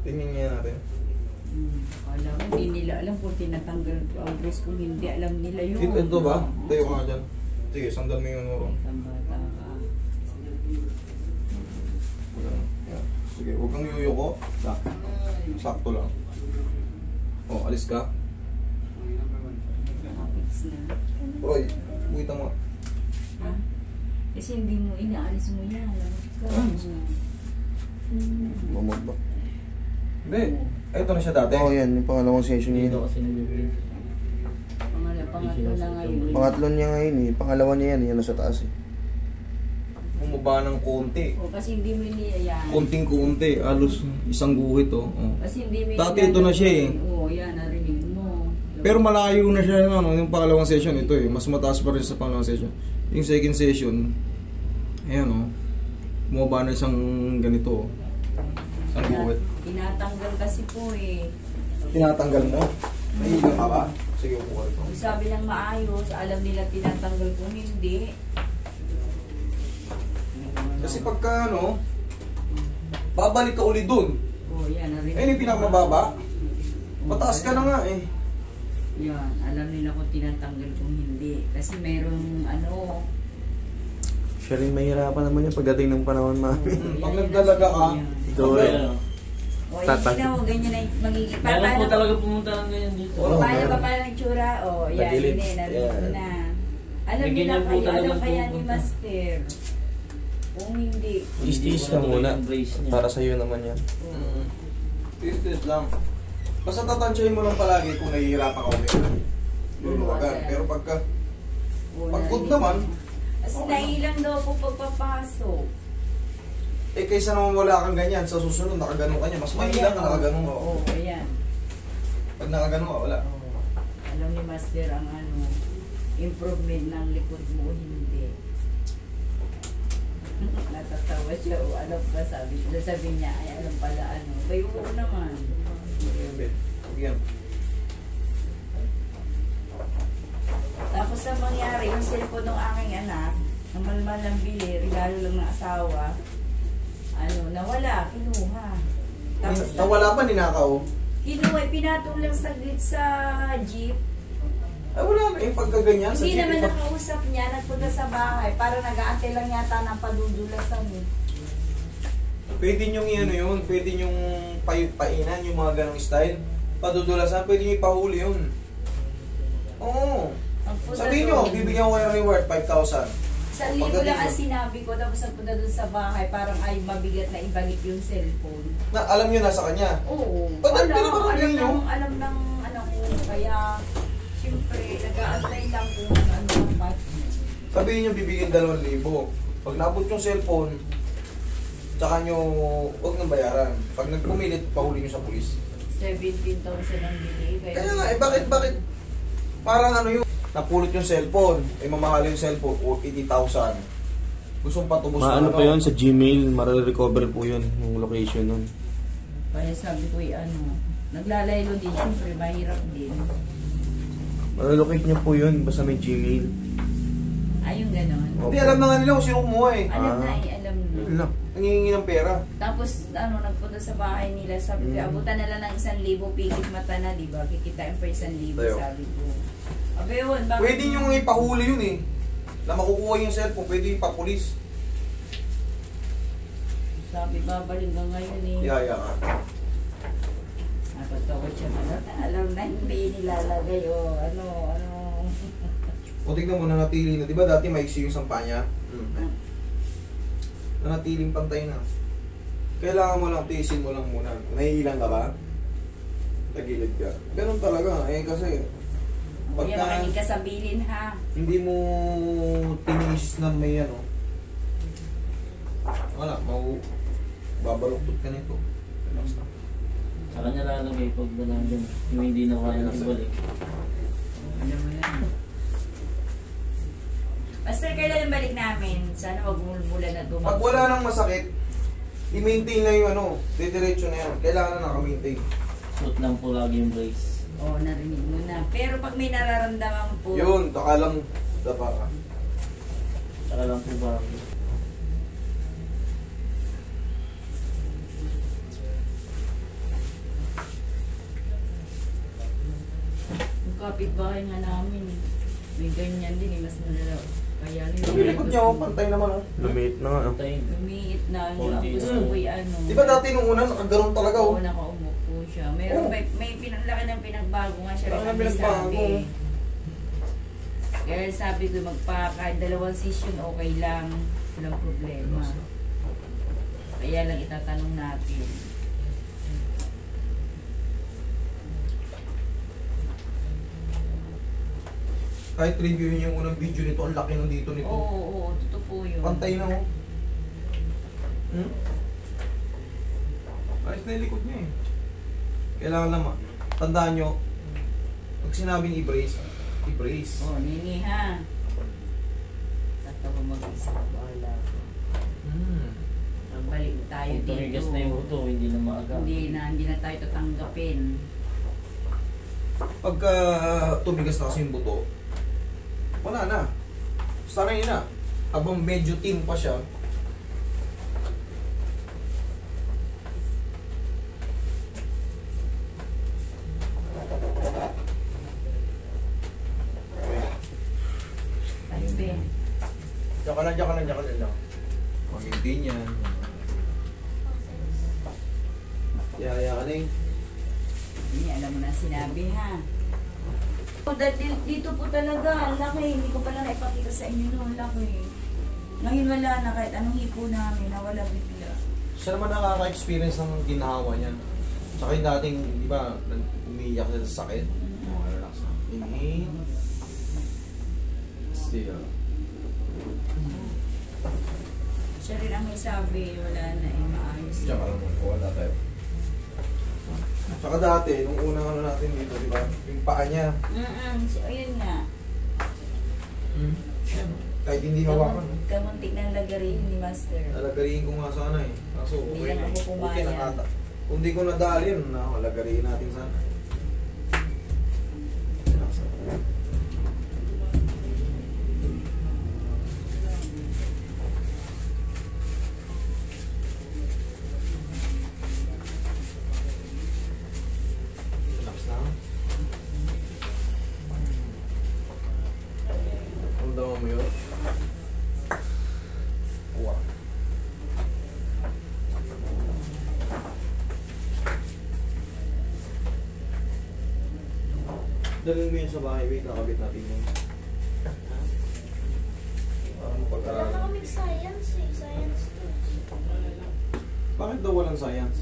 Tingnan niya natin. Alam, hindi nila alam kung tinatanggal ko ang brace kung hindi alam nila yun. Ito ba? Tayo ka nga dyan. Sige, sandal mo yung nuro. Ang bata ka. Sige, huwag kang yuyuko. Sakto lang. O, alis ka. Kapits na. Roy, buwita mo. Ha? Kasi hindi mo inaalis mo yan. Alam ka. Mamag ba? Hindi. Ito na siya dati. Oo, yan. Yung pangalawang session niya. Dito kasi nag-brace. Pangatlo na ngayon. Pangatlo niya ngayon eh. Pangalawa niya yan. Yan nasa taas eh. Bumaba ng konti. O, kasi hindi mo yan. Konting-konti. Alos isang guhit oh. Kasi hindi mo Dati ito na siya eh. Oo, yan. Narinig mo. Pero malayo na siya yung pangalawang session. Ito eh. Mas mataas pa rin sa pangalawang session. Yung second session, ayan oh. Bumaba na isang ganito oh. Isang guhit. Tinatanggal kasi po eh. Tinatanggal mo? Nahiga ka ba? Sige, upo ito. Sabi ng maayos, alam nila tinatanggal kung hindi. Kasi pagka ano, babalik ka uli dun. Oh, yan. Ayun yung pinakamababa. Mataas ka na nga eh. Yan. Alam nila kung tinatanggal kung hindi. Kasi merong ano. Siya rin mahirapan naman yan pagdating ng panahon mami. Pag nagdalaga ka, Ito eh. O, hindi na o, ganyan na magiging. Meron po talaga pumunta ng ganyan dito. Oo, Paano meron. ba paano ang tsura? O, yan. Nagilid. Yun eh. Narinig ko Yan. na. Alam May nila ganyan po kayo. talagang Alam kaya ni pupunta. Master. Kung hindi. Tiis ka muna. Para sa'yo naman yan. Tis lang. Basta tatansyahin mo lang palagi kung nahihirapan ka ulit. Luluwagan. Pero pagka pagod naman, Kasi nailang daw po pagpapasok. eh kaysa naman wala kang ganyan, sa susunod nakaganon ka niya, mas mahilang ka nakaganon ka. Oo, ayan. Pag nakaganon ka, wala. Alam ni Master ang ano, improvement ng likod mo, hindi. Natatawa siya, o alam pa, sabi niya, ay alam pala ano. Kayo oo naman. Yan. Tapos ang mangyari, yung cellphone ng aking anak, ang malmal ng bili, regalo lang ng asawa, ano, nawala, kinuha. Tapos Nawala pa, ninakaw. kinuha, pinatong lang saglit sa jeep. Ay wala na, yung pagkaganyan sa Hindi jeep, naman iba- nakausap niya, nagpunta sa bahay, parang nag-aantay lang yata ng padudulasan eh. Pwede nyong ano yun, pwede nyong painan yung mga ganong style. Padudulasan, pwede nyo ipahuli yun. Oo. Pagpunta Sabihin nyo, doon, bibigyan ko kayo ng reward, 5,000. 1,000 lang ang sinabi ko, tapos nagpunta doon sa bahay, parang ay mabigat na ibalik yung cellphone. Na, alam nyo nasa kanya. Oo. Ba't pinapakagyan nyo? Alam ng anak ko, kaya siyempre nag-aantay lang kung ano ang partner. Sabihin nyo, bibigyan 2,000. Pag naabot yung cellphone, tsaka nyo, huwag nang bayaran. Pag nagpumilit, pahuli nyo sa pulis. 17,000 ang binigay. Kaya nga, eh bakit? Parang ano yun, napulot yung cellphone, eh mamahal yung cellphone, o 80,000. Gusto mong patubos na Maano pa yun sa Gmail, marirecover po yun, yung location nun. Kaya sabi ko, ano, naglalaylo din, siyempre mahirap din. Marilocate niyo po yun, basta may Gmail. Ay, yung gano'n. Hindi, alam na nga nila kung sino kumuha eh. Alam na Ah. alam na. Yun lang. Nangihingi ng pera. Tapos, ano, nagpunta sa bahay nila, sabi ko, abutan na lang ng 1,000, pikit mata na, di ba? Kikitain pa 1,000, Tayo. sabi ko. Abe yun, bakit? Pwede nyo ipahuli yun eh. Na makukuha yung cellphone, pwede ipapulis. Sabi, babalik nga ngayon eh. Yaya ka. Nakatawa siya, alam na hindi nilalagay o ano. O tignan mo, nanatili na. Di ba dati maiksi yung sampa niya? Nanatiling pantay na. Kailangan mo lang, tiisin mo lang muna. Naiilang ka ba? Tagilid ka. Ganun talaga. Eh kasi, Kuya, makinig ka sa bilin ha. hindi mo tinis na may ano. Wala, babaluktot ka nito. Relax na. Sa kanya lalagay pag nandun. Yung hindi na kaya nang ibalik. Alam mo yan. Basta kailan yung balik namin? Sana wag mula na tumag. Pag wala nang masakit, i-maintain na yung ano, didiretso na yan. Kailangan na naka-maintain. Suot lang po lagi yung brace. Oo, narinig mo na. Pero pag may nararamdaman po, Yun, taka lang dapa ka. Saka lang po ba? kapitbahay nga namin. May ganyan din eh, mas nalalaw. Kaya Yung likod niya, oh, pantay naman, oh. Lumiit na nga. Tayo. lumiit na yung Konti gusto na. ko ano. Di ba dati nung una, nakagaroon talaga, oh. Oo, nakaumupo siya. Meron, Oo. may laki ng pinagbago nga siya. Laki ng Ang pinagbago. sabi. Kaya sabi ko, kahit 2 session, okay lang. Walang problema. Kaya lang itatanong natin. Kahit reviewin yung unang video nito, ang laki ng dito nito. Oo, totoo po yun. Pantay na, oh. Ayos na yung likod niya, eh. Kailangan lang, tandaan nyo, pag sinabing i-brace, i-brace. Oh, nini ha. Tatawa mag-isa. Bahala ko. Magbalik tayo Kung dito. tumigas na yung buto, hindi na maaga. Hindi na tayo tatanggapin. Pagka tumigas na kasi yung buto, wala na. Sanay na. Habang medyo thin pa siya, Tayo, Ben. diyan ka lang. Pag hindi niyan. Yaya ka na eh. Hindi, alam mo na sinabi ha. Dito po talaga, ang laki. Hindi ko pala naipakita sa inyo no, ang laki. Ngayon wala na kahit anong hipo namin, nawala bigla. Siya naman nakaka-experience ng ginawa niya. Tsaka yung dating, di ba, umiiyak siya sa sakit. Relax na. Inhale. Still. Siya rin ang may sabi, wala na eh, maayos. Diyan ka lang mo. Wala tayo. Tsaka dati, nung unang ano natin dito, di ba? Yung paa niya. Ayun nga. Yan. Kahit hindi hawakan. Kamuntik ng lagarin ni Master. Lalagariin ko nga sana eh. Kaso Hindi okay lang lang. ako Okay pumayag. lang ata. Kung di ko nadalin, lalagariin natin sana. Relax na. Relax na. Ramdaman mo yun. Wow. Dalhin mo yun sa bahay, wait, nakabit natin yun. Para Wala mapag-aralan. na kaming science eh. Science to. Bakit daw walang science?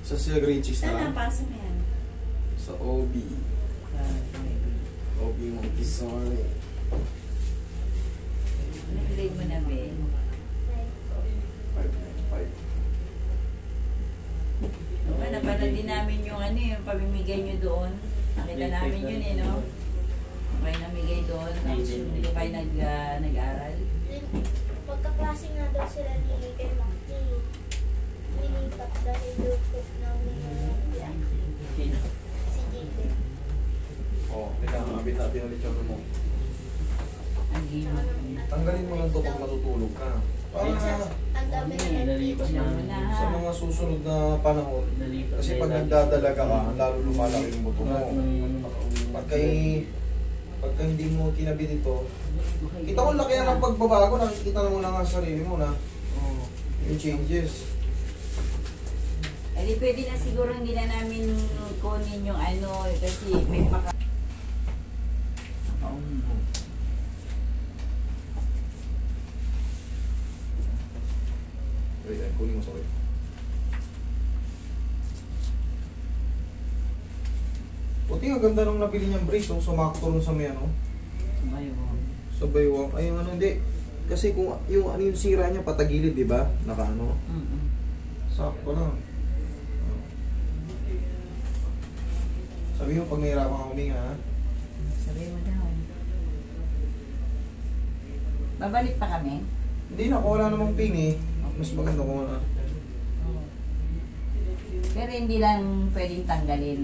Sa sila grade 6 na Saan lang? ang pasok na yan? Sa OB. OB Montessori. Anong grade mo na, Ben? 595. Diba, napanood din namin yung ano, yung pamimigay nyo doon. Nakita namin yun eh, no? May namigay doon, tapos hindi ko kayo nag-aral. Pagkaklase nga daw sila ni kay Maki. Nilipat dahil luto ng si Jide. Oh, teka, nakabit natin ulit yung ano mo. Ang limot. Tanggalin mo lang to pag matutulog ka. Para Ang dami na Nalipas na. sa mga susunod na panahon, Nalipas kasi na pag yun. nagdadalaga ka, lalo lumalaki yung buto mo. Pagka hindi mo kinabit ito, kita mo laki na ng pagbabago, nakikita mo na nga sa sarili mo na yung changes. Eh, di pwede na siguro hindi na namin kunin yung ano, kasi may maka... Wait, kunin mo sorry. Puti ang ganda nung nabili niyang brace, no? Sumakto rin sa may ano. Sa baywang. Ay, yung ano, hindi. Kasi kung yung ano yung sira niya patagilid, di ba? Naka ano. Sakto lang. Sabi mo pag nahirapan ka huminga, ha? Sabi mo daw. Babalik pa kami? Hindi na, kung wala namang pain eh. Mas maganda kung ano. Pero hindi lang pwedeng tanggalin.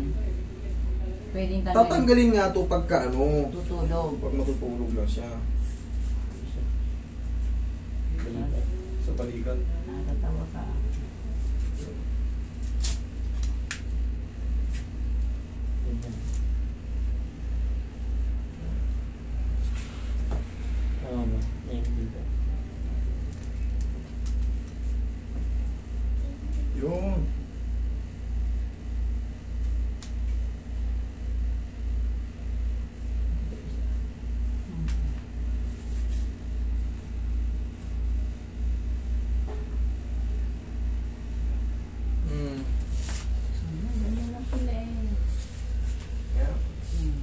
Pwedeng tanggalin. Tatanggalin nga to pagka ano. Tutulog. Pag matutulog lang siya. Sa balikan. Nakakatawa ka. Yun. Hmm. Ganyan lang pala eh. Yeah.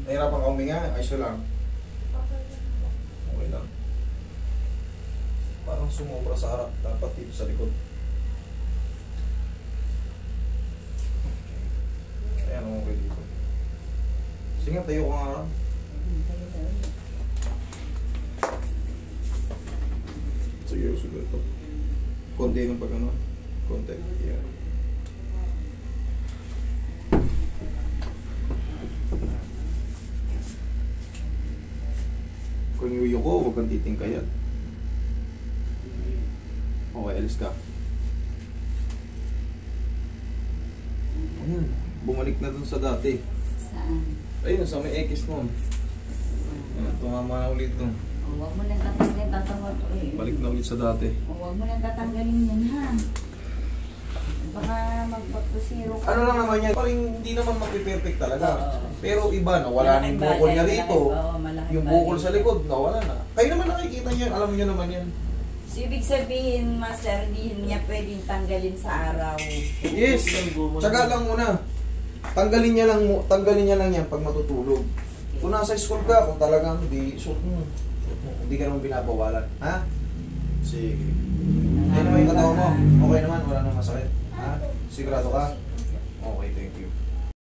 Nahirapan ka huminga, ayos na lang. Okay lang po. Okay lang. Parang sumobra sa harap, dapat dito sa likod. Ayan, okay dito. Sige, tayo ka nga lang. Tayo daw. Sige, susunod ito. Konti ng pag ano. Konti. Yeah. Kung yuyo ko, huwag kang titingkayat. Okay, alis ka. Ayan, bumalik na dun sa dati. Saan? Ayun, sa may X nun. Ayan, tumama na ulit dun. O, huwag mo nang tatanggalin, tatanggal to eh. Balik na ulit sa dati. O, huwag mo nang tatanggalin yun ha. Baka magpapusiro ka. Ano lang naman yan, parang hindi naman mapiperfect talaga. Oo. Pero iba, nawala na yung bukol niya rito. Yung bukol sa likod, nawala na. Kayo naman nakikita niyo, alam niyo naman yan. So, ibig sabihin, Master, hindi niya pwedeng tanggalin sa araw. Yes, tsaga lang muna. Tanggalin niya lang yan pag matutulog. Kung nasa school ka, kung talagang hindi, suot mo. Hindi ka naman binabawalan. Ha? Sige. Ano naman yung katawan mo? Okay naman, wala nang masakit. Ha? Sigurado ka? Okay, thank you.